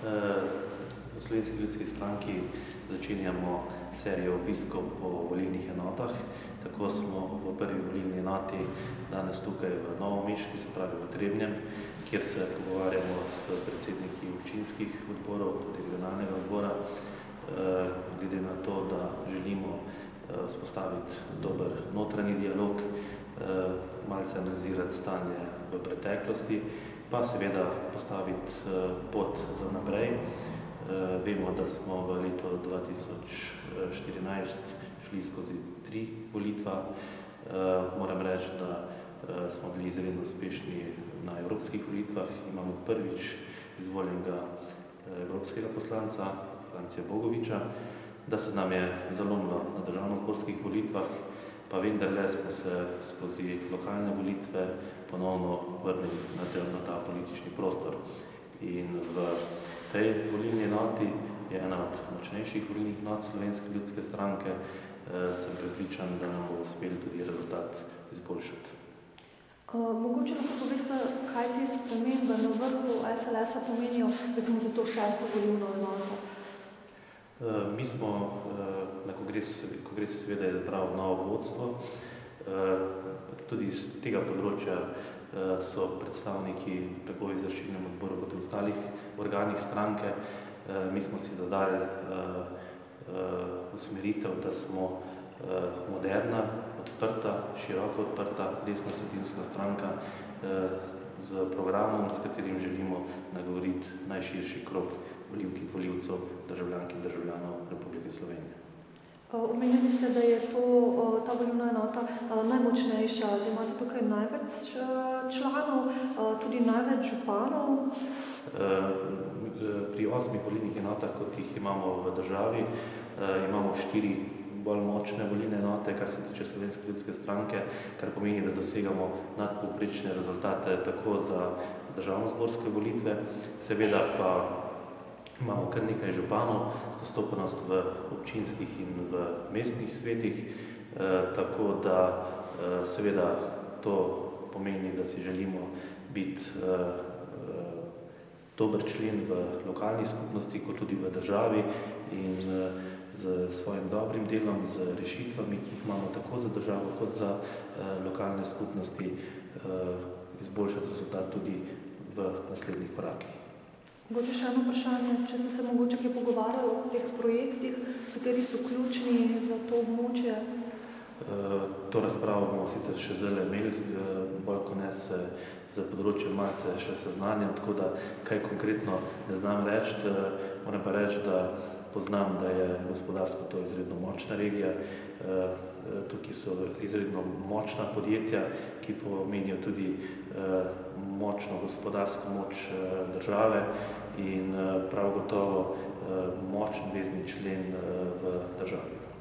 V Slovenski ljudski stranki začenjamo serijo obiskov po volilnih enotah. Tako smo v prvi volilni enoti danes tukaj v Novomeški, se pravi v Trebnjem, kjer se pogovarjamo s predsedniki občinskih odborov, tudi regionalnega odbora, glede na to, da želimo vzpostaviti dober notranji dialog, malce analizirati stanje v preteklosti, pa seveda postaviti pot za naprej. Vemo, da smo v letu 2014 šli skozi 3 volitva. Moram reči, da smo bili izredno uspešni na evropskih volitvah. Imamo prvič izvoljenega evropskega poslanca, Francija Bogoviča, da se nam je zalomilo na državnozborskih volitvah, pa vendarle smo se skozi lokalne volitve ponovno vrnili na ta politični prostor. In v tej volilni enoti je ena od močnejših volilnih enot Slovenske ljudske stranke. Sem prepričan, da nam bo uspelo tudi rezultat izboljšati. Mogoče lahko poveste, kaj te spremembe na vrhu SLS-a pomenijo, recimo za to 6. volilno enoto? Mi smo na kongresu seveda izbrali novo vodstvo. Tudi iz tega področja so predstavniki tako v izvršilnem odboru kot v ostalih organih stranke. Mi smo si zadali usmeritev, da smo moderna, odprta, široko odprta, desnosredinska stranka z programom, s katerim želimo nagovoriti najširši krog volivk in volivcev, državljank in državljanov Republike Slovenije. Omenili ste, da je ta volilna enota najmočnejša, da imate tukaj največ članov, tudi največ županov. Pri 8 volilnih enotah, kot jih imamo v državi, imamo 4 bolj močne volilne enote, kar se tiče Slovenske ljudske stranke, kar pomeni, da dosegamo nadpovprečne rezultate tako za državnozborske volitve, seveda pa imamo kar nekaj županov, zastopanost v občinskih in v mestnih svetih, tako da seveda to pomeni, da si želimo biti dober člen v lokalni skupnosti, kot tudi v državi in z svojim dobrim delom, z rešitvami, ki jih imamo tako za državo kot za lokalne skupnosti, izboljšati rezultat tudi v naslednjih korakih. Mogoče še eno vprašanje, če ste se mogoče kaj pogovarjali o teh projektih, kateri so ključni za to območje? To razpravo bomo sicer še zdaj imeli, bolj kot ne se za področjem malce še seznanjam, tako da kaj konkretno ne znam reči. Moram pa reči, da poznam, da je gospodarsko to izredno močna regija. Tukaj so izredno močna podjetja, ki pomenijo tudi močno gospodarsko moč države in prav gotovo močen vezni člen v državi.